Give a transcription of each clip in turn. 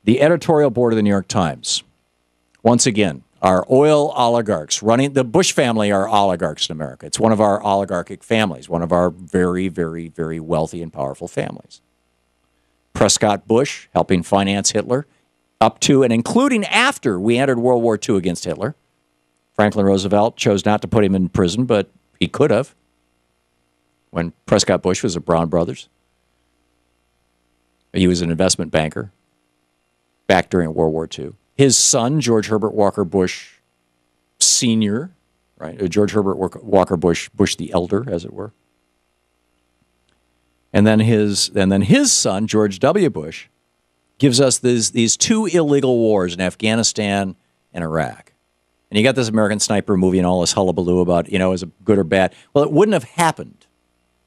the editorial board of the New York Times, once again, our oil oligarchs running the Bush family are oligarchs in America. It's one of our oligarchic families, one of our very, very, very wealthy and powerful families. Prescott Bush helping finance Hitler up to and including after we entered World War II against Hitler. Franklin Roosevelt chose not to put him in prison, but he could have when Prescott Bush was at Brown Brothers. He was an investment banker back during World War II. His son, George Herbert Walker Bush Sr., right? George Herbert Walker Bush, Bush the Elder, as it were. And then his son, George W. Bush, gives us these two illegal wars in Afghanistan and Iraq. And you got this American Sniper movie and all this hullabaloo about, is it good or bad? Well, it wouldn't have happened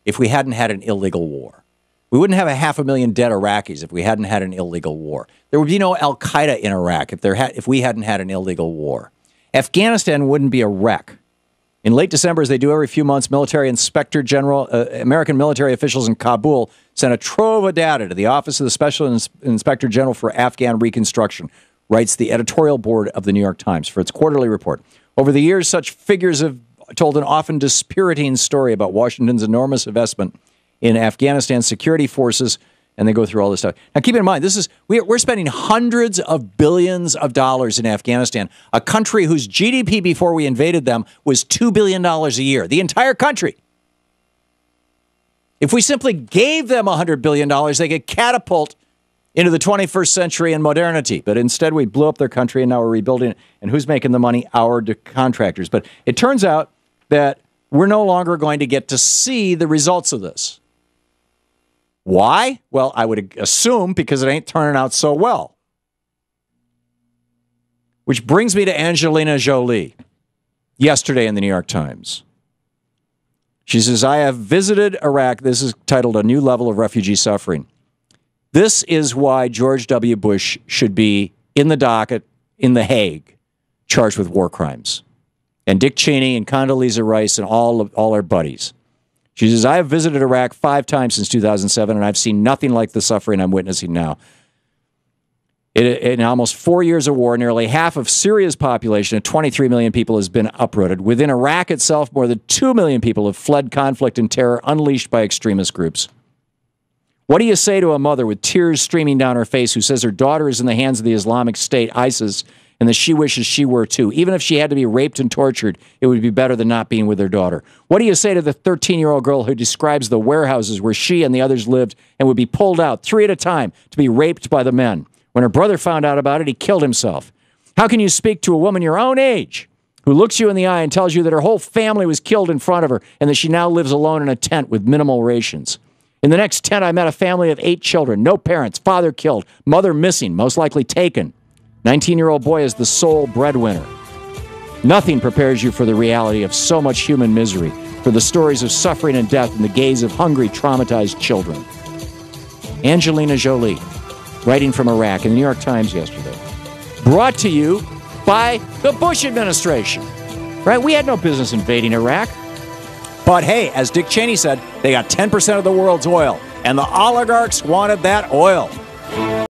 if we hadn't had an illegal war. We wouldn't have 500,000 dead Iraqis if we hadn't had an illegal war. There would be no Al-Qaeda in Iraq if we hadn't had an illegal war. Afghanistan wouldn't be a wreck. In late December, as they do every few months, American military officials in Kabul sent a trove of data to the Office of the Special Inspector General for Afghan Reconstruction, writes the editorial board of the New York Times for its quarterly report. Over the years, such figures have told an often dispiriting story about Washington's enormous investment in Afghanistan security forces, and they go through all this stuff. Now, keep in mind, we're spending hundreds of billions of dollars in Afghanistan, a country whose GDP before we invaded them was $2 billion a year, the entire country. If we simply gave them $100 billion, they could catapult into the 21st century and modernity. But instead, we blew up their country, and now we're rebuilding it. And who's making the money? Our contractors. But it turns out that we're no longer going to get to see the results of this. Why? Well, I would assume because it ain't turning out so well. Which brings me to Angelina Jolie, yesterday in the New York Times. She says, I have visited Iraq. This is titled A New Level of Refugee Suffering. This is why George W. Bush should be in the docket in The Hague, charged with war crimes. And Dick Cheney and Condoleezza Rice and all our buddies. She says, I have visited Iraq 5 times since 2007, and I've seen nothing like the suffering I'm witnessing now. In almost 4 years of war, nearly half of Syria's population of 23 million people has been uprooted. Within Iraq itself, more than 2 million people have fled conflict and terror unleashed by extremist groups. What do you say to a mother with tears streaming down her face who says her daughter is in the hands of the Islamic State, ISIS, and that she wishes she were too? Even if she had to be raped and tortured, it would be better than not being with her daughter. What do you say to the 13-year-old girl who describes the warehouses where she and the others lived and would be pulled out 3 at a time to be raped by the men? When her brother found out about it, he killed himself. How can you speak to a woman your own age who looks you in the eye and tells you that her whole family was killed in front of her and that she now lives alone in a tent with minimal rations? In the next tent, I met a family of 8 children, no parents, father killed, mother missing, most likely taken. 19-year-old boy is the sole breadwinner. Nothing prepares you for the reality of so much human misery, for the stories of suffering and death in the gaze of hungry, traumatized children. Angelina Jolie, writing from Iraq in the New York Times yesterday. Brought to you by the Bush administration. Right? We had no business invading Iraq. But hey, as Dick Cheney said, they got 10% of the world's oil, and the oligarchs wanted that oil.